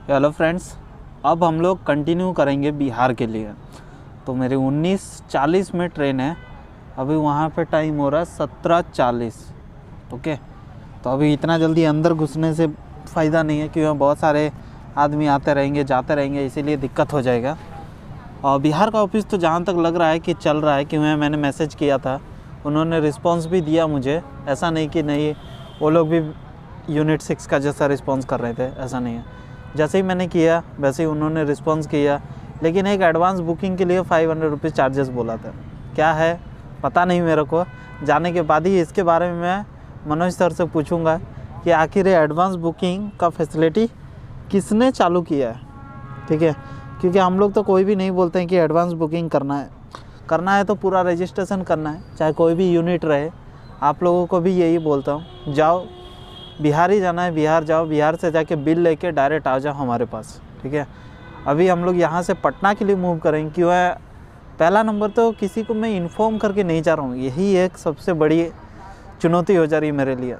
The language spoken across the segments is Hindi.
हेलो फ्रेंड्स, अब हम लोग कंटिन्यू करेंगे बिहार के लिए। तो मेरी 19:40 में ट्रेन है। अभी वहाँ पे टाइम हो रहा है 17:40। ओके, तो अभी इतना जल्दी अंदर घुसने से फ़ायदा नहीं है, क्योंकि बहुत सारे आदमी आते रहेंगे जाते रहेंगे, इसीलिए दिक्कत हो जाएगा। और बिहार का ऑफिस तो जहाँ तक लग रहा है कि चल रहा है, क्योंकि मैंने मैसेज किया था, उन्होंने रिस्पांस भी दिया मुझे। ऐसा नहीं कि नहीं, वो लोग भी यूनिट 6 का जैसा रिस्पांस कर रहे थे, ऐसा नहीं है। जैसे ही मैंने किया वैसे ही उन्होंने रिस्पांस किया, लेकिन एक एडवांस बुकिंग के लिए 500 रुपीज़ चार्जेस बोला था। क्या है पता नहीं मेरे को, जाने के बाद ही इसके बारे में मैं मनोज सर से पूछूंगा कि आखिर ये एडवांस बुकिंग का फैसिलिटी किसने चालू किया है। ठीक है, क्योंकि हम लोग तो कोई भी नहीं बोलते हैं कि एडवांस बुकिंग करना है तो पूरा रजिस्ट्रेशन करना है, चाहे कोई भी यूनिट रहे। आप लोगों को भी यही बोलता हूँ, जाओ बिहार ही जाना है, बिहार जाओ, बिहार से जाके बिल लेके डायरेक्ट आ जाओ हमारे पास। ठीक है, अभी हम लोग यहाँ से पटना के लिए मूव करेंगे। क्यों है, पहला नंबर तो किसी को मैं इन्फॉर्म करके नहीं जा रहा हूँ, यही एक सबसे बड़ी चुनौती हो जा रही है मेरे लिए।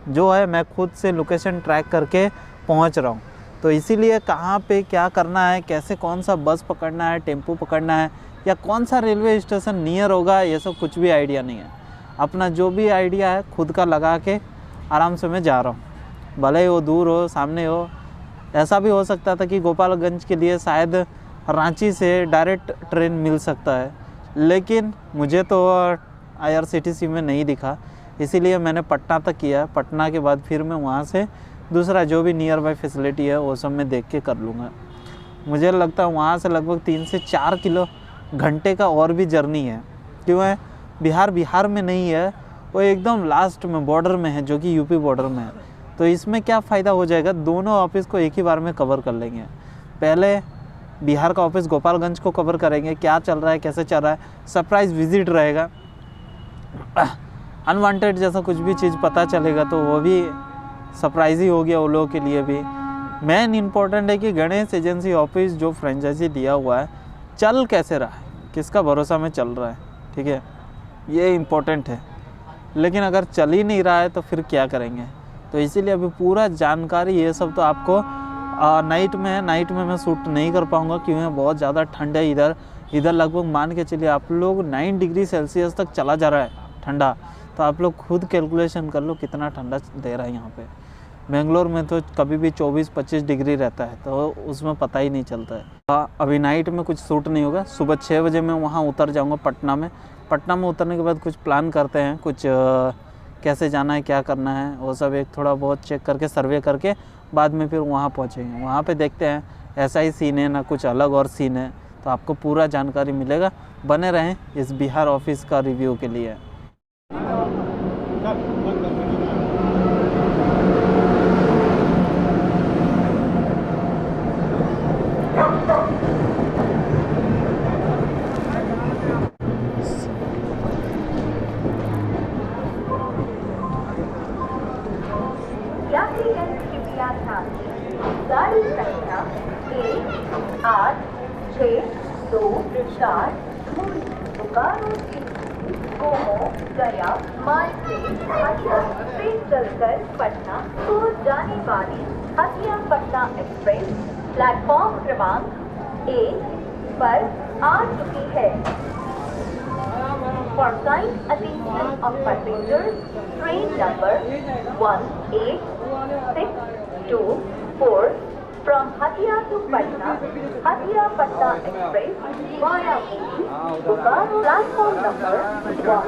जो है मैं खुद से लोकेशन ट्रैक करके पहुँच रहा हूँ, तो इसीलिए कहाँ पे क्या करना है, कैसे कौन सा बस पकड़ना है, टेम्पो पकड़ना है, या कौन सा रेलवे स्टेशन नियर होगा, ये सब कुछ भी आइडिया नहीं है। अपना जो भी आइडिया है खुद का लगा के आराम से मैं जा रहा हूँ, भले ही वो दूर हो सामने हो। ऐसा भी हो सकता था कि गोपालगंज के लिए शायद रांची से डायरेक्ट ट्रेन मिल सकता है, लेकिन मुझे तो IRCTC में नहीं दिखा, इसीलिए मैंने पटना तक किया। पटना के बाद फिर मैं वहाँ से दूसरा जो भी नियर बाई फैसिलिटी है वो सब मैं देख के कर लूँगा। मुझे लगता है वहाँ से लगभग 3 से 4 घंटे का और भी जर्नी है। क्यों है, बिहार में नहीं है, वो एकदम लास्ट में बॉर्डर में है, जो कि यूपी बॉर्डर में है। तो इसमें क्या फ़ायदा हो जाएगा, दोनों ऑफिस को एक ही बार में कवर कर लेंगे। पहले बिहार का ऑफिस गोपालगंज को कवर करेंगे, क्या चल रहा है कैसे चल रहा है, सरप्राइज़ विजिट रहेगा। अनवांटेड जैसा कुछ भी चीज़ पता चलेगा तो वो भी सरप्राइज ही हो गया वो लोगों के लिए भी। मेन इम्पोर्टेंट है कि गणेश एजेंसी ऑफिस जो फ्रेंचाइजी दिया हुआ है चल कैसे रहा है, किसका भरोसा में चल रहा है। ठीक है, ये इम्पोर्टेंट है। लेकिन अगर चल ही नहीं रहा है तो फिर क्या करेंगे। तो इसीलिए अभी पूरा जानकारी ये सब तो आपको नाइट में मैं शूट नहीं कर पाऊँगा, क्योंकि बहुत ज़्यादा ठंड है इधर लगभग मान के चलिए आप लोग 9 डिग्री सेल्सियस तक चला जा रहा है ठंडा। तो आप लोग खुद कैलकुलेशन कर लो कितना ठंडा दे रहा है यहाँ पे। बेंगलोर में तो कभी भी 24-25 डिग्री रहता है, तो उसमें पता ही नहीं चलता है। अभी नाइट में कुछ शूट नहीं होगा। सुबह 6 बजे मैं वहाँ उतर जाऊँगा पटना में उतरने के बाद कुछ प्लान करते हैं, कुछ कैसे जाना है क्या करना है वो सब एक थोड़ा बहुत चेक करके सर्वे करके बाद में फिर वहाँ पहुँचेंगे। वहाँ पे देखते हैं ऐसा ही सीन है ना कुछ अलग और सीन है, तो आपको पूरा जानकारी मिलेगा। बने रहें इस बिहार ऑफिस का रिव्यू के लिए। गाड़ी संख्या 18624 बोकारो से गोमो गया मार्ग से हटिया ट्रेन चलकर पटना को जाने वाली हटिया पटना एक्सप्रेस प्लेटफॉर्म क्रमांक 1 पर आ चुकी है। For kind attention of passengers, train number 18624 from Hatia to Patna, Hatia Patna Express via Bokaro, platform number 1।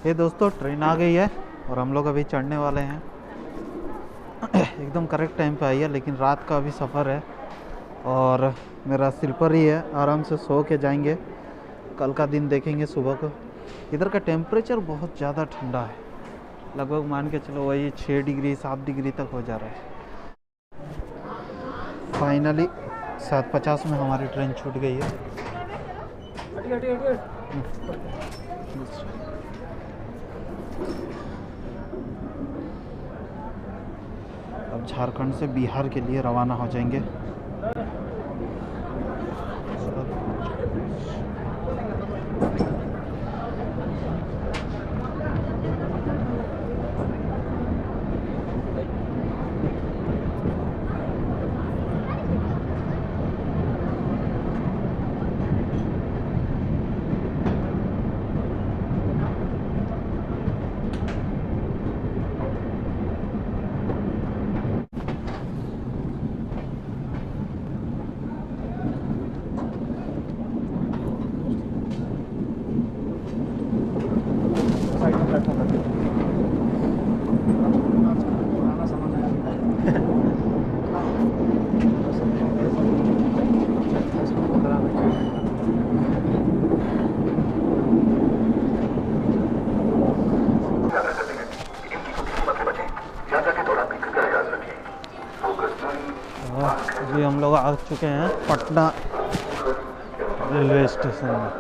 ये दोस्तों ट्रेन आ गई है और हम लोग अभी चढ़ने वाले हैं। एकदम करेक्ट टाइम पे आई है, लेकिन रात का अभी सफ़र है और मेरा स्लीपर ही है, आराम से सो के जाएंगे। कल का दिन देखेंगे सुबह को। इधर का टेम्परेचर बहुत ज़्यादा ठंडा है, लगभग मान के चलो वही 6 डिग्री 7 डिग्री तक हो जा रहा है। फाइनली 7:50 में हमारी ट्रेन छूट गई है। अब झारखंड से बिहार के लिए रवाना हो जाएंगे। अभी हम लोग आ चुके हैं पटना रेलवे स्टेशन में।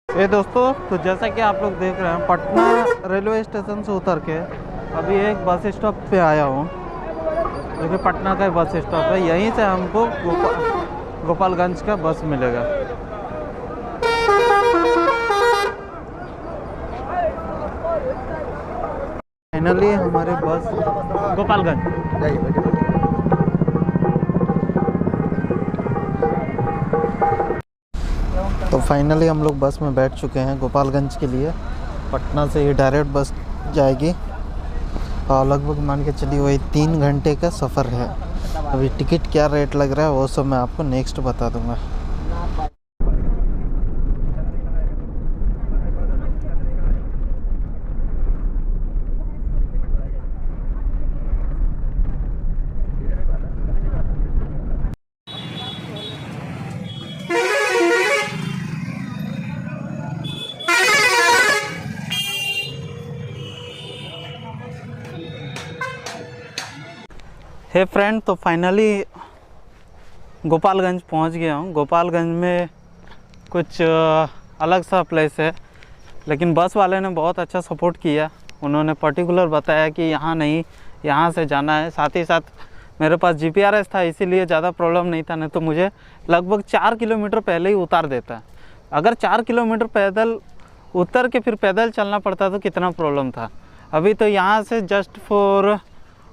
ये दोस्तों, तो जैसा कि आप लोग देख रहे हैं, पटना रेलवे स्टेशन से उतर के अभी एक बस स्टॉप पे आया हूँ, जो कि पटना का बस स्टॉप है। यहीं से हमको गोपालगंज का बस मिलेगा। फाइनली हमारे बस गोपालगंज। तो फाइनली हम लोग बस में बैठ चुके हैं गोपालगंज के लिए। पटना से ये डायरेक्ट बस जाएगी और लगभग मान के चलिए वही 3 घंटे का सफ़र है। अभी टिकट क्या रेट लग रहा है वो सब मैं आपको नेक्स्ट बता दूंगा। हे फ्रेंड, तो फाइनली गोपालगंज पहुंच गया हूं। गोपालगंज में कुछ अलग सा प्लेस है, लेकिन बस वाले ने बहुत अच्छा सपोर्ट किया। उन्होंने पर्टिकुलर बताया कि यहाँ नहीं, यहाँ से जाना है। साथ ही साथ मेरे पास GPRS था, इसीलिए ज़्यादा प्रॉब्लम नहीं था, नहीं तो मुझे लगभग 4 किलोमीटर पहले ही उतार देता। अगर 4 किलोमीटर पैदल उतर के फिर पैदल चलना पड़ता तो कितना प्रॉब्लम था। अभी तो यहाँ से जस्ट फॉर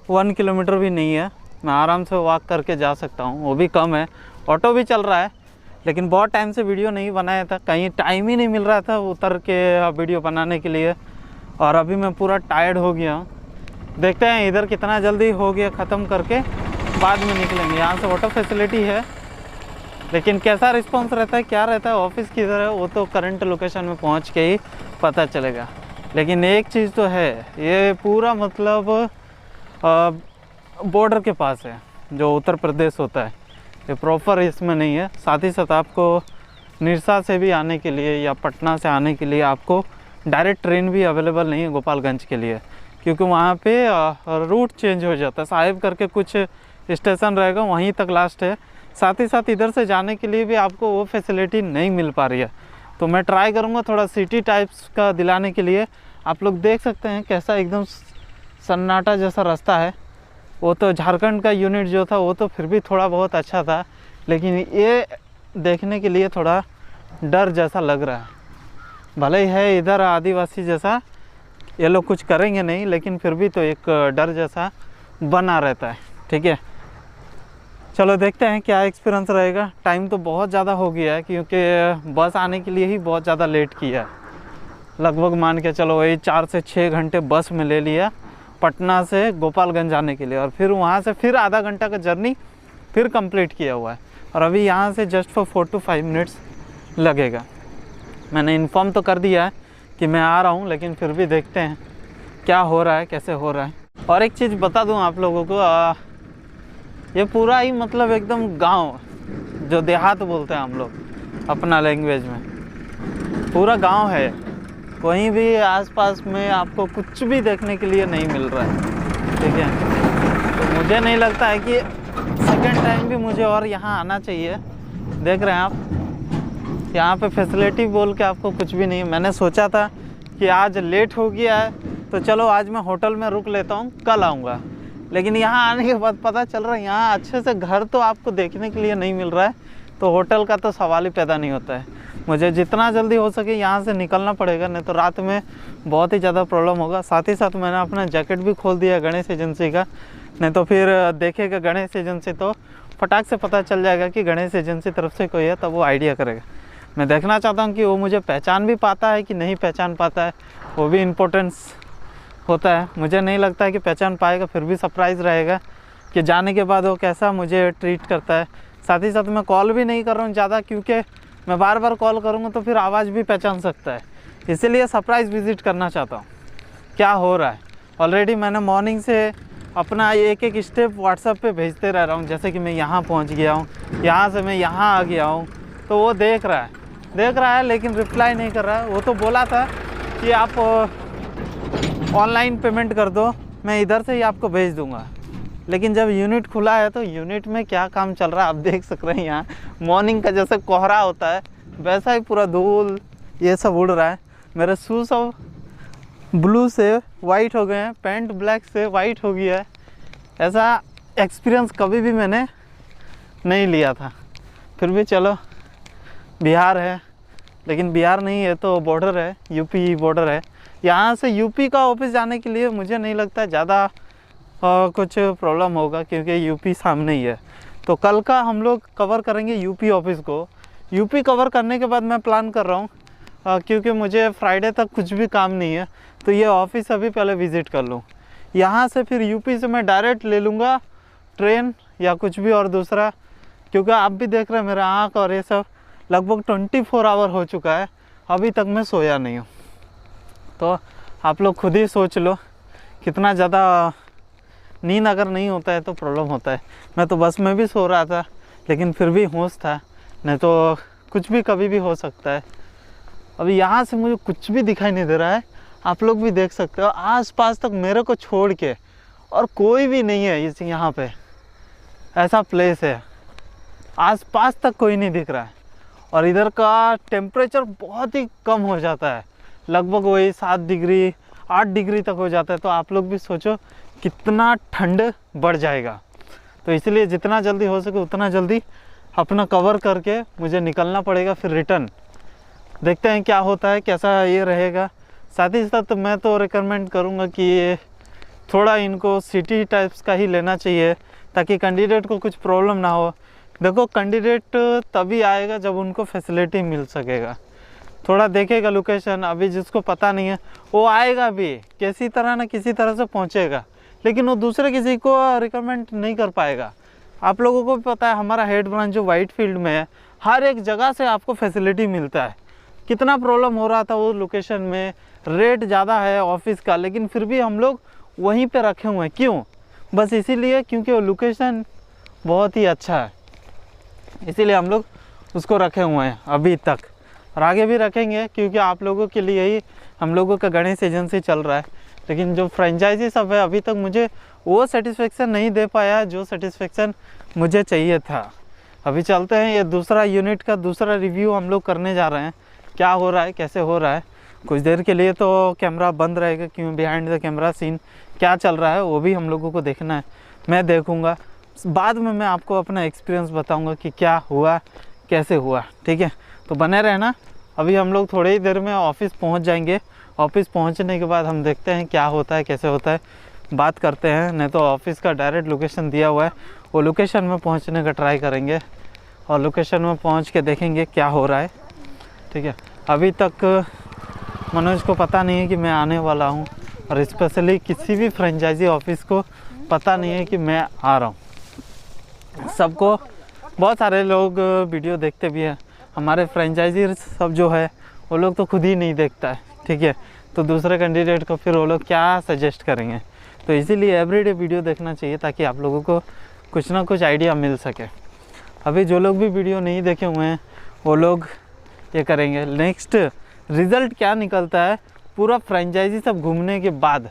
1 किलोमीटर भी नहीं है, मैं आराम से वॉक करके जा सकता हूँ, वो भी कम है। ऑटो भी चल रहा है, लेकिन बहुत टाइम से वीडियो नहीं बनाया था, कहीं टाइम ही नहीं मिल रहा था उतर के वीडियो बनाने के लिए। और अभी मैं पूरा टायर्ड हो गया हूँ। देखते हैं इधर कितना जल्दी हो गया, ख़त्म करके बाद में निकलेंगे। यहाँ से ऑटो फैसिलिटी है, लेकिन कैसा रिस्पॉन्स रहता है, क्या रहता है, ऑफिस किधर है, वो तो करंट लोकेशन में पहुँच के ही पता चलेगा। लेकिन एक चीज़ तो है, ये पूरा मतलब बॉर्डर के पास है, जो उत्तर प्रदेश होता है। ये प्रॉपर इसमें नहीं है। साथ ही साथ आपको निरसा से भी आने के लिए या पटना से आने के लिए आपको डायरेक्ट ट्रेन भी अवेलेबल नहीं है गोपालगंज के लिए, क्योंकि वहाँ पे रूट चेंज हो जाता है। साहिब करके कुछ स्टेशन रहेगा, वहीं तक लास्ट है। साथ ही साथ इधर से जाने के लिए भी आपको वो फैसिलिटी नहीं मिल पा रही है। तो मैं ट्राई करूँगा थोड़ा सिटी टाइप्स का दिलाने के लिए। आप लोग देख सकते हैं कैसा एकदम सन्नाटा जैसा रास्ता है। वो तो झारखंड का यूनिट जो था वो तो फिर भी थोड़ा बहुत अच्छा था, लेकिन ये देखने के लिए थोड़ा डर जैसा लग रहा है। भले ही है इधर आदिवासी जैसा, ये लोग कुछ करेंगे नहीं, लेकिन फिर भी तो एक डर जैसा बना रहता है। ठीक है, चलो देखते हैं क्या एक्सपीरियंस रहेगा। टाइम तो बहुत ज़्यादा हो गया है, क्योंकि बस आने के लिए ही बहुत ज़्यादा लेट किया है। लगभग मान के चलो वही 4 से 6 घंटे बस में ले लिया पटना से गोपालगंज जाने के लिए, और फिर वहाँ से फिर आधा घंटा का जर्नी फिर कंप्लीट किया हुआ है। और अभी यहाँ से जस्ट फॉर 4 to 5 मिनट्स लगेगा। मैंने इन्फॉर्म तो कर दिया है कि मैं आ रहा हूँ, लेकिन फिर भी देखते हैं क्या हो रहा है, कैसे हो रहा है। और एक चीज़ बता दूँ आप लोगों को, ये पूरा ही मतलब एकदम गांव, जो देहात बोलते हैं हम लोग अपना लैंग्वेज में, पूरा गांव है। कहीं भी आसपास में आपको कुछ भी देखने के लिए नहीं मिल रहा है। ठीक है, तो मुझे नहीं लगता है कि सेकंड टाइम भी मुझे और यहाँ आना चाहिए। देख रहे हैं आप, यहाँ पे फैसिलिटी बोल के आपको कुछ भी नहीं। मैंने सोचा था कि आज लेट हो गया है तो चलो आज मैं होटल में रुक लेता हूँ, कल आऊँगा, लेकिन यहाँ आने के बाद पता चल रहा है यहाँ अच्छे से घर तो आपको देखने के लिए नहीं मिल रहा है, तो होटल का तो सवाल ही पैदा नहीं होता है। मुझे जितना जल्दी हो सके यहाँ से निकलना पड़ेगा, नहीं तो रात में बहुत ही ज़्यादा प्रॉब्लम होगा। साथ ही साथ मैंने अपना जैकेट भी खोल दिया गणेश एजेंसी का, नहीं तो फिर देखेगा गणेश एजेंसी तो फटाक से पता चल जाएगा कि गणेश एजेंसी तरफ से कोई है, तब वो आइडिया करेगा। मैं देखना चाहता हूँ कि वो मुझे पहचान भी पाता है कि नहीं पहचान पाता है, वो भी इम्पोर्टेंस होता है। मुझे नहीं लगता है कि पहचान पाएगा, फिर भी सरप्राइज़ रहेगा कि जाने के बाद वो कैसा मुझे ट्रीट करता है। साथ ही साथ मैं कॉल भी नहीं कर रहा हूँ ज़्यादा, क्योंकि मैं बार बार कॉल करूँगा तो फिर आवाज़ भी पहचान सकता है, इसीलिए सरप्राइज़ विज़िट करना चाहता हूँ क्या हो रहा है। ऑलरेडी मैंने मॉर्निंग से अपना एक एक स्टेप व्हाट्सएप पे भेजते रह रहा हूँ। जैसे कि मैं यहाँ पहुँच गया हूँ, यहाँ से मैं यहाँ आ गया हूँ, तो वो देख रहा है लेकिन रिप्लाई नहीं कर रहा है। वो तो बोला था कि आप ऑनलाइन पेमेंट कर दो, मैं इधर से ही आपको भेज दूँगा। लेकिन जब यूनिट खुला है तो यूनिट में क्या काम चल रहा है आप देख सक रहे हैं। यहाँ मॉर्निंग का जैसे कोहरा होता है वैसा ही पूरा धूल ये सब उड़ रहा है। मेरे शूज़ सब ब्लू से वाइट हो गए हैं, पैंट ब्लैक से वाइट हो गया है। ऐसा एक्सपीरियंस कभी भी मैंने नहीं लिया था। फिर भी चलो, बिहार है, लेकिन बिहार नहीं है तो बॉर्डर है, यूपी बॉर्डर है। यहाँ से यूपी का ऑफिस जाने के लिए मुझे नहीं लगता ज़्यादा कुछ प्रॉब्लम होगा, क्योंकि यूपी सामने ही है। तो कल का हम लोग कवर करेंगे यूपी ऑफिस को। यूपी कवर करने के बाद मैं प्लान कर रहा हूँ, क्योंकि मुझे फ्राइडे तक कुछ भी काम नहीं है, तो ये ऑफिस अभी पहले विज़िट कर लूँ। यहाँ से फिर यूपी से मैं डायरेक्ट ले लूँगा ट्रेन या कुछ भी और दूसरा, क्योंकि आप भी देख रहे हैं मेरा आँख और ये सब लगभग 24 आवर हो चुका है, अभी तक मैं सोया नहीं हूँ। तो आप लोग खुद ही सोच लो कितना ज़्यादा नींद अगर नहीं होता है तो प्रॉब्लम होता है। मैं तो बस में भी सो रहा था लेकिन फिर भी होश था, नहीं तो कुछ भी कभी भी हो सकता है। अभी यहाँ से मुझे कुछ भी दिखाई नहीं दे रहा है, आप लोग भी देख सकते हो। आसपास तक मेरे को छोड़ के और कोई भी नहीं है इस यहाँ पे, ऐसा प्लेस है, आसपास तक कोई नहीं दिख रहा है। और इधर का टेम्परेचर बहुत ही कम हो जाता है, लगभग वही 7 डिग्री 8 डिग्री तक हो जाता है। तो आप लोग भी सोचो कितना ठंड बढ़ जाएगा। तो इसलिए जितना जल्दी हो सके उतना जल्दी अपना कवर करके मुझे निकलना पड़ेगा, फिर रिटर्न देखते हैं क्या होता है, कैसा ये रहेगा। साथ ही साथ मैं तो रिकमेंड करूँगा कि ये थोड़ा इनको सिटी टाइप्स का ही लेना चाहिए, ताकि कैंडिडेट को कुछ प्रॉब्लम ना हो। देखो, कैंडिडेट तभी आएगा जब उनको फैसिलिटी मिल सकेगा, थोड़ा देखेगा लोकेशन। अभी जिसको पता नहीं है वो आएगा भी किसी तरह ना किसी तरह से पहुंचेगा, लेकिन वो दूसरे किसी को रिकमेंड नहीं कर पाएगा। आप लोगों को भी पता है हमारा हेड ब्रांच जो वाइट फील्ड में है, हर एक जगह से आपको फैसिलिटी मिलता है। कितना प्रॉब्लम हो रहा था वो लोकेशन में, रेट ज़्यादा है ऑफिस का, लेकिन फिर भी हम लोग वहीं पे रखे हुए हैं। क्यों? बस इसीलिए क्योंकि वो लोकेशन बहुत ही अच्छा है, इसीलिए हम लोग उसको रखे हुए हैं अभी तक, और आगे भी रखेंगे, क्योंकि आप लोगों के लिए ही हम लोगों का गणेश एजेंसी चल रहा है। लेकिन जो फ्रेंचाइजी सब है अभी तक मुझे वो सेटिस्फेक्शन नहीं दे पाया जो सेटिस्फेक्शन मुझे चाहिए था। अभी चलते हैं, ये दूसरा यूनिट का दूसरा रिव्यू हम लोग करने जा रहे हैं, क्या हो रहा है कैसे हो रहा है। कुछ देर के लिए तो कैमरा बंद रहेगा, क्यों बिहाइंड द कैमरा सीन क्या चल रहा है वो भी हम लोगों को देखना है। मैं देखूँगा, बाद में मैं आपको अपना एक्सपीरियंस बताऊँगा कि क्या हुआ कैसे हुआ, ठीक है। तो बने रहना। अभी हम लोग थोड़ी ही देर में ऑफिस पहुंच जाएंगे। ऑफिस पहुंचने के बाद हम देखते हैं क्या होता है कैसे होता है, बात करते हैं। नहीं तो ऑफिस का डायरेक्ट लोकेशन दिया हुआ है, वो लोकेशन में पहुंचने का ट्राई करेंगे और लोकेशन में पहुंच के देखेंगे क्या हो रहा है, ठीक है। अभी तक मनोज को पता नहीं है कि मैं आने वाला हूँ, और स्पेशली किसी भी फ्रेंचाइजी ऑफिस को पता नहीं है कि मैं आ रहा हूँ। सबको, बहुत सारे लोग वीडियो देखते भी हैं, हमारे फ्रेंचाइजी सब जो है वो लोग तो खुद ही नहीं देखता है, ठीक है। तो दूसरे कैंडिडेट को फिर वो लोग क्या सजेस्ट करेंगे। तो इसीलिए एवरीडे वीडियो देखना चाहिए, ताकि आप लोगों को कुछ ना कुछ आइडिया मिल सके। अभी जो लोग भी वीडियो नहीं देखे हुए हैं वो लोग ये करेंगे। नेक्स्ट रिज़ल्ट क्या निकलता है पूरा फ्रेंचाइजी सब घूमने के बाद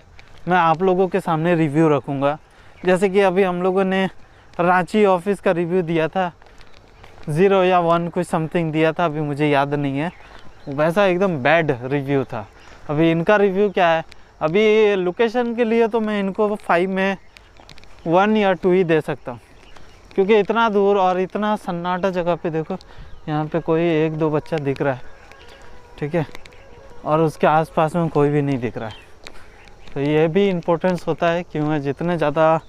मैं आप लोगों के सामने रिव्यू रखूँगा। जैसे कि अभी हम लोगों ने रांची ऑफिस का रिव्यू दिया था, 0 या 1 कुछ समथिंग दिया था, अभी मुझे याद नहीं है, वैसा एकदम बैड रिव्यू था। अभी इनका रिव्यू क्या है, अभी लोकेशन के लिए तो मैं इनको 5 में 1 या 2 ही दे सकता हूँ, क्योंकि इतना दूर और इतना सन्नाटा जगह पे देखो, यहाँ पे कोई 1-2 बच्चा दिख रहा है, ठीक है, और उसके आसपास में कोई भी नहीं दिख रहा है। तो ये भी इम्पोर्टेंस होता है, क्यों है जितने ज़्यादा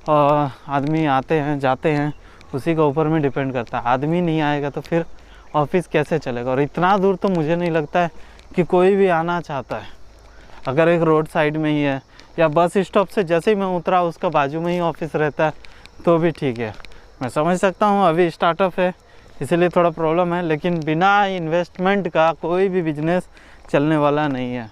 आदमी आते हैं जाते हैं उसी के ऊपर में डिपेंड करता है। आदमी नहीं आएगा तो फिर ऑफिस कैसे चलेगा। और इतना दूर तो मुझे नहीं लगता है कि कोई भी आना चाहता है। अगर एक रोड साइड में ही है या बस स्टॉप से जैसे ही मैं उतरा उसका बाजू में ही ऑफिस रहता है तो भी ठीक है, मैं समझ सकता हूँ अभी स्टार्टअप है इसीलिए थोड़ा प्रॉब्लम है, लेकिन बिना इन्वेस्टमेंट का कोई भी बिजनेस चलने वाला नहीं है।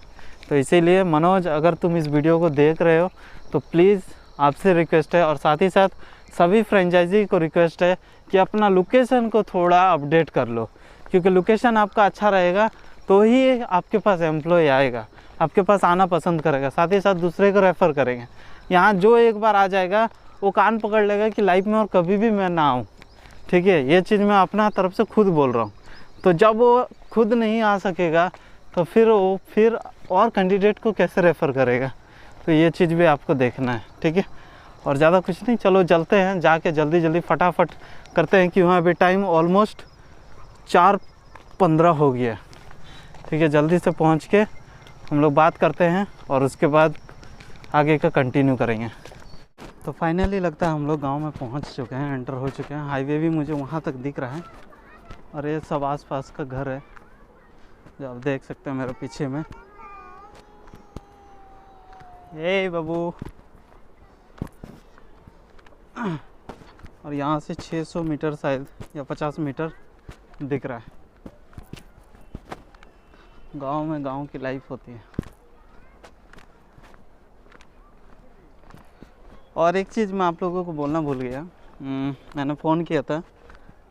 तो इसीलिए मनोज, अगर तुम इस वीडियो को देख रहे हो तो प्लीज़ आपसे रिक्वेस्ट है और साथ ही साथ सभी फ्रेंचाइजी को रिक्वेस्ट है कि अपना लोकेशन को थोड़ा अपडेट कर लो, क्योंकि लोकेशन आपका अच्छा रहेगा तो ही आपके पास एम्प्लॉय आएगा, आपके पास आना पसंद करेगा, साथ ही साथ दूसरे को रेफ़र करेंगे। यहाँ जो एक बार आ जाएगा वो कान पकड़ लेगा कि लाइफ में और कभी भी मैं ना आऊँ, ठीक है। ये चीज़ मैं अपना तरफ से खुद बोल रहा हूँ। तो जब वो खुद नहीं आ सकेगा तो फिर और कैंडिडेट को कैसे रेफ़र करेगा, तो ये चीज़ भी आपको देखना है, ठीक है। और ज़्यादा कुछ नहीं, चलो चलते हैं, जाके जल्दी फटाफट करते हैं कि वहाँ अभी टाइम ऑलमोस्ट 4:15 हो गया, ठीक है। जल्दी से पहुँच के हम लोग बात करते हैं और उसके बाद आगे का कंटिन्यू करेंगे। तो फाइनली लगता है हम लोग गांव में पहुंच चुके हैं, एंटर हो चुके हैं। हाईवे भी मुझे वहां तक दिख रहा है और ये सब आसपास का घर है जो आप देख सकते हैं मेरे पीछे में। ए बाबू, और यहाँ से 600 मीटर शायद या 50 मीटर दिख रहा है। गांव में गांव की लाइफ होती है। और एक चीज़ मैं आप लोगों को बोलना भूल गया, मैंने फ़ोन किया था,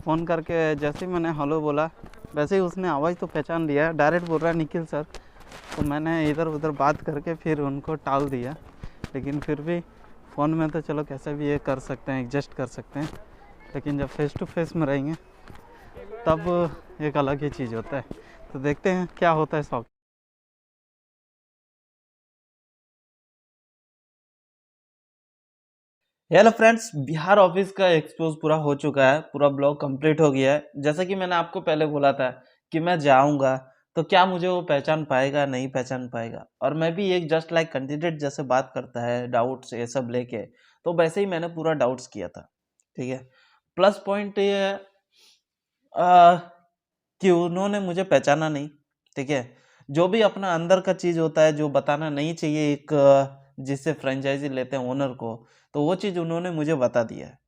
फ़ोन करके जैसे ही मैंने हेलो बोला वैसे ही उसने आवाज़ तो पहचान लिया, डायरेक्ट बोल रहा है निखिल सर। तो मैंने इधर उधर बात करके फिर उनको टाल दिया, लेकिन फिर भी फ़ोन में तो चलो कैसे भी ये कर सकते हैं, एडजस्ट कर सकते हैं, लेकिन जब फेस टू फेस में रहेंगे तब एक अलग ही चीज़ होता है। तो देखते हैं क्या होता है सब। हेलो फ्रेंड्स, बिहार ऑफिस का एक्सपोज पूरा हो चुका है, पूरा ब्लॉग कंप्लीट हो गया है। जैसा कि मैंने आपको पहले बोला था कि मैं जाऊंगा तो क्या मुझे वो पहचान पाएगा, नहीं पहचान पाएगा। और मैं भी एक जस्ट लाइक कैंडिडेट जैसे बात करता है, डाउट्स ये सब लेके, तो वैसे ही मैंने पूरा डाउट्स किया था, ठीक है। प्लस पॉइंट ये है कि उन्होंने मुझे पहचाना नहीं, ठीक है। जो भी अपना अंदर का चीज़ होता है जो बताना नहीं चाहिए एक जिससे फ्रेंचाइजी लेते हैं ओनर को, तो वो चीज़ उन्होंने मुझे बता दिया है।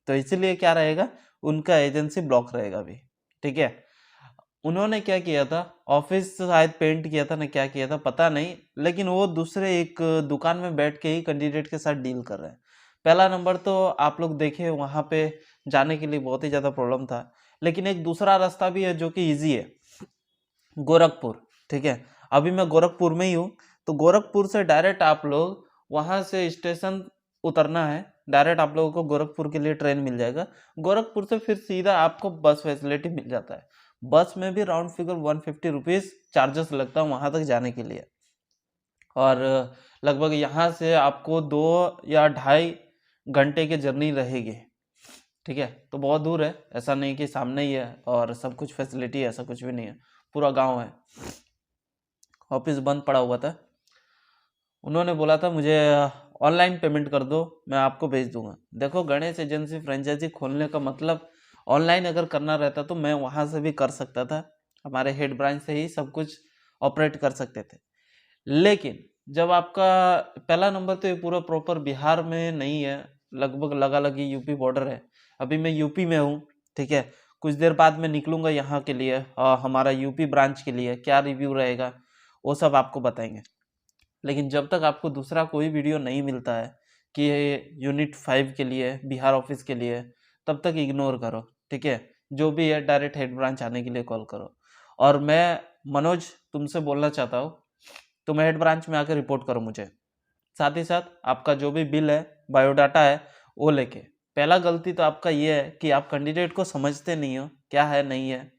तो इसीलिए क्या रहेगा, उनका एजेंसी ब्लॉक रहेगा अभी, ठीक है। उन्होंने क्या किया था, ऑफिस शायद पेंट किया था ना क्या किया था पता नहीं, लेकिन वो दूसरे एक दुकान में बैठ के ही कैंडिडेट के साथ डील कर रहे हैं। पहला नंबर तो आप लोग देखे वहाँ पे जाने के लिए बहुत ही ज़्यादा प्रॉब्लम था, लेकिन एक दूसरा रास्ता भी है जो कि ईजी है, गोरखपुर, ठीक है। अभी मैं गोरखपुर में ही हूँ, तो गोरखपुर से डायरेक्ट आप लोग वहाँ से स्टेशन उतरना है, डायरेक्ट आप लोगों को गोरखपुर के लिए ट्रेन मिल जाएगा। गोरखपुर से फिर सीधा आपको बस फैसिलिटी मिल जाता है। बस में भी राउंड फिगर 150 रुपीज़ चार्जेस लगता है वहाँ तक जाने के लिए। और लगभग यहाँ से आपको 2 या 2.5 घंटे की जर्नी रहेगी, ठीक है। तो बहुत दूर है, ऐसा नहीं कि सामने ही है और सब कुछ फैसिलिटी है, ऐसा कुछ भी नहीं है, पूरा गांव है। ऑफिस बंद पड़ा हुआ था, उन्होंने बोला था मुझे ऑनलाइन पेमेंट कर दो, मैं आपको भेज दूंगा। देखो, गणेश एजेंसी फ्रेंचाइजी खोलने का मतलब ऑनलाइन अगर करना रहता तो मैं वहाँ से भी कर सकता था, हमारे हेड ब्रांच से ही सब कुछ ऑपरेट कर सकते थे। लेकिन जब आपका पहला नंबर तो ये पूरा प्रॉपर बिहार में नहीं है, लगभग लगा लगी यूपी बॉर्डर है। अभी मैं यूपी में हूँ, ठीक है। कुछ देर बाद मैं निकलूंगा यहाँ के लिए, हमारा यूपी ब्रांच के लिए क्या रिव्यू रहेगा वो सब आपको बताएंगे। लेकिन जब तक आपको दूसरा कोई वीडियो नहीं मिलता है कि यूनिट 5 के लिए, बिहार ऑफिस के लिए, तब तक इग्नोर करो, ठीक है। जो भी है डायरेक्ट हेड ब्रांच आने के लिए कॉल करो। और मैं मनोज तुमसे बोलना चाहता हूँ, तुम हेड ब्रांच में आकर रिपोर्ट करो मुझे। साथ ही साथ आपका जो भी बिल है, बायोडाटा है, वो लेके। पहला गलती तो आपका ये है कि आप कैंडिडेट को समझते नहीं हो क्या है नहीं है।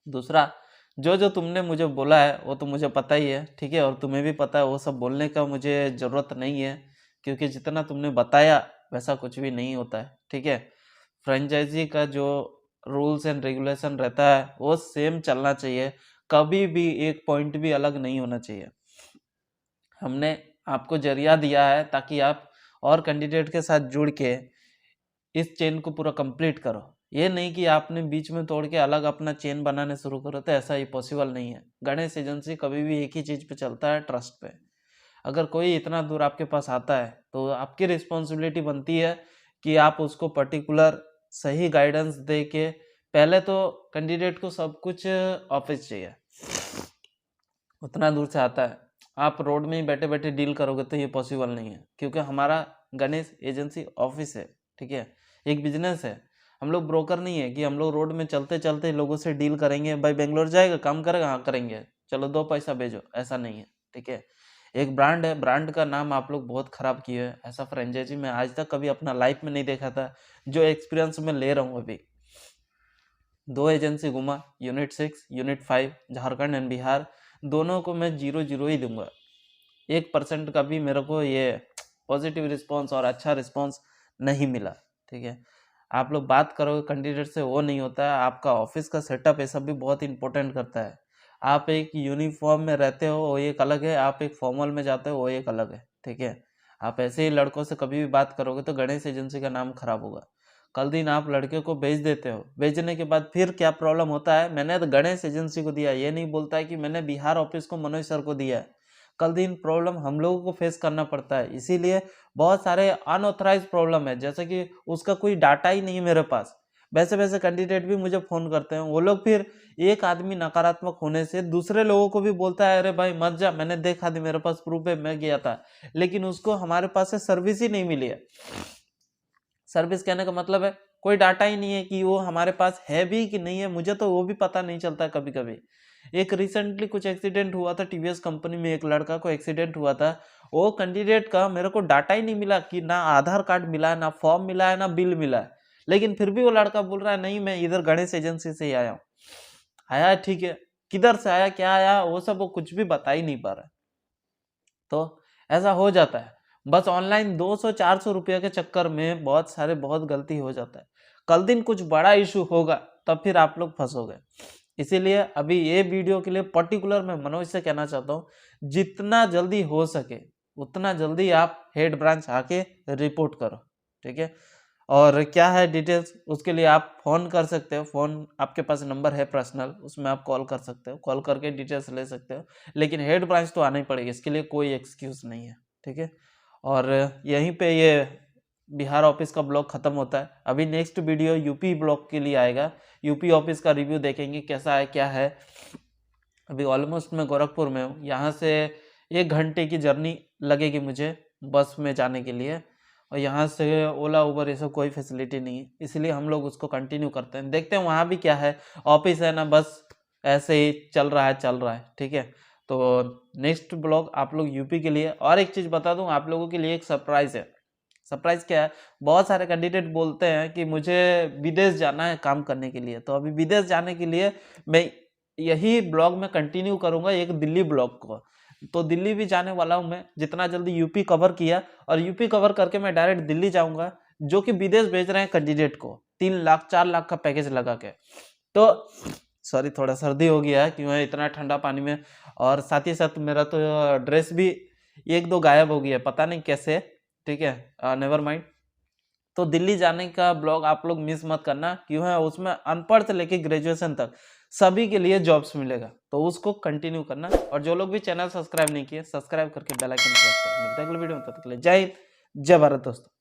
दूसरा, जो जो तुमने मुझे बोला है वो तो मुझे पता ही है, ठीक है। और तुम्हें भी पता है, वो सब बोलने का मुझे ज़रूरत नहीं है, क्योंकि जितना तुमने बताया वैसा कुछ भी नहीं होता है, ठीक है। फ्रेंचाइजी का जो रूल्स एंड रेगुलेशन रहता है वो सेम चलना चाहिए, कभी भी एक पॉइंट भी अलग नहीं होना चाहिए। हमने आपको जरिया दिया है ताकि आप और कैंडिडेट के साथ जुड़ के इस चेन को पूरा कंप्लीट करो। ये नहीं कि आपने बीच में तोड़ के अलग अपना चेन बनाने शुरू करो, तो ऐसा ही पॉसिबल नहीं है। गणेश एजेंसी कभी भी एक ही चीज़ पे चलता है, ट्रस्ट पे। अगर कोई इतना दूर आपके पास आता है तो आपकी रिस्पॉन्सिबिलिटी बनती है कि आप उसको पर्टिकुलर सही गाइडेंस दे के, पहले तो कैंडिडेट को सब कुछ ऑफिस चाहिए, उतना दूर से आता है, आप रोड में ही बैठे बैठे डील करोगे तो ये पॉसिबल नहीं है, क्योंकि हमारा गणेश एजेंसी ऑफिस है, ठीक है, एक बिजनेस है। हम लोग ब्रोकर नहीं है कि हम लोग रोड में चलते चलते लोगों से डील करेंगे, भाई बेंगलोर जाएगा काम करेगा, हाँ करेंगे, चलो 2 पैसा भेजो, ऐसा नहीं है, ठीक है। एक ब्रांड है, ब्रांड का नाम आप लोग बहुत खराब किए हैं। ऐसा फ्रेंचाइजी मैं आज तक कभी अपना लाइफ में नहीं देखा था, जो एक्सपीरियंस मैं ले रहा हूँ अभी। 2 एजेंसी घूमा, unit 6, unit 5, Jharkhand and Bihar, दोनों को मैं 0-0 ही दूंगा। 1% का भी मेरे को ये पॉजिटिव रिस्पॉन्स और अच्छा रिस्पॉन्स नहीं मिला, ठीक है। आप लोग बात करोगे कैंडिडेट से, वो नहीं होता है। आपका ऑफिस का सेटअप ये सब भी बहुत इंपॉर्टेंट करता है। आप एक यूनिफॉर्म में रहते हो वो एक अलग है, आप एक फॉर्मल में जाते हो वो एक अलग है, ठीक है। आप ऐसे ही लड़कों से कभी भी बात करोगे तो गणेश एजेंसी का नाम खराब होगा। कल दिन आप लड़के को भेज देते हो, भेजने के बाद फिर क्या प्रॉब्लम होता है, मैंने तो गणेश एजेंसी को दिया, ये नहीं बोलता है कि मैंने बिहार ऑफिस को मनोज सर को दिया है। कल दिन प्रॉब्लम हम लोगों को फेस करना पड़ता है। इसीलिए बहुत सारे अनऑथराइज प्रॉब्लम है, जैसे कि उसका कोई डाटा ही नहीं है मेरे पास। वैसे वैसे कैंडिडेट भी मुझे फोन करते हैं, वो लोग फिर एक आदमी नकारात्मक होने से दूसरे लोगों को भी बोलता है, अरे भाई मत जा, मैंने देखा था, मेरे पास प्रूफ है, मैं गया था, लेकिन उसको हमारे पास से सर्विस ही नहीं मिली है। सर्विस कहने का मतलब है कोई डाटा ही नहीं है कि वो हमारे पास है भी कि नहीं है, मुझे तो वो भी पता नहीं चलता है कभी कभी। एक रिसेंटली कुछ एक्सीडेंट हुआ था टीवीएस कंपनी में, एक लड़का को एक्सीडेंट हुआ था, वो कैंडिडेट का मेरे को डाटा ही नहीं मिला कि ना आधार कार्ड मिला है, ना फॉर्म मिला है, ना बिल मिला है, लेकिन फिर भी वो लड़का बोल रहा है नहीं मैं इधर गणेश एजेंसी से ही आया हूँ। आया ठीक है, किधर से आया, क्या आया, वो सब वो कुछ भी बता ही नहीं पा रहा है। तो ऐसा हो जाता है, बस ऑनलाइन 200-400 रुपये के चक्कर में बहुत गलती हो जाता है। कल दिन कुछ बड़ा इशू होगा तब फिर आप लोग फंसोगे। इसीलिए अभी ये वीडियो के लिए पर्टिकुलर मैं मनोज से कहना चाहता हूँ, जितना जल्दी हो सके उतना जल्दी आप हेड ब्रांच आके रिपोर्ट करो, ठीक है। और क्या है डिटेल्स, उसके लिए आप फ़ोन कर सकते हो, फ़ोन आपके पास नंबर है पर्सनल, उसमें आप कॉल कर सकते हो, कॉल करके डिटेल्स ले सकते हो, लेकिन हेड ब्रांच तो आना ही पड़ेगी, इसके लिए कोई एक्सक्यूज़ नहीं है, ठीक है। और यहीं पे ये बिहार ऑफिस का ब्लॉग ख़त्म होता है। अभी नेक्स्ट वीडियो यूपी ब्लॉग के लिए आएगा, यूपी ऑफिस का रिव्यू देखेंगे कैसा है क्या है। अभी ऑलमोस्ट मैं गोरखपुर में हूँ, यहाँ से 1 घंटे की जर्नी लगेगी मुझे बस में जाने के लिए, और यहाँ से ओला उबर ये सब कोई फैसिलिटी नहीं है, इसलिए हम लोग उसको कंटिन्यू करते हैं। देखते हैं वहाँ भी क्या है, ऑफिस है ना, बस ऐसे ही चल रहा है, ठीक है। तो नेक्स्ट ब्लॉग आप लोग यूपी के लिए। और एक चीज़ बता दूं आप लोगों के लिए, एक सरप्राइज़ है। सरप्राइज़ क्या है, बहुत सारे कैंडिडेट बोलते हैं कि मुझे विदेश जाना है काम करने के लिए, तो अभी विदेश जाने के लिए मैं यही ब्लॉग में कंटिन्यू करूँगा, एक दिल्ली ब्लॉग को। तो दिल्ली भी जाने वाला हूँ मैं, जितना जल्दी यूपी कवर किया, और यूपी कवर करके मैं डायरेक्ट दिल्ली जाऊँगा, जो कि विदेश भेज रहे हैं कैंडिडेट को 3 लाख 4 लाख का पैकेज लगा के। तो सॉरी थोड़ा सर्दी हो गया है क्यों है इतना ठंडा पानी में, और साथ ही साथ मेरा तो ड्रेस भी 1-2 गायब हो गया है, पता नहीं कैसे, ठीक है, नेवर माइंड। तो दिल्ली जाने का ब्लॉग आप लोग मिस मत करना, क्यों है उसमें अनपढ़ से लेके ग्रेजुएशन तक सभी के लिए जॉब्स मिलेगा, तो उसको कंटिन्यू करना। और जो लोग भी चैनल सब्सक्राइब नहीं किए, सब्सक्राइब करके बेल आइकन प्रेस करो। मिलते हैं अगले वीडियो में, तब तक के लिए जय हिंद, जय भारत दोस्तों।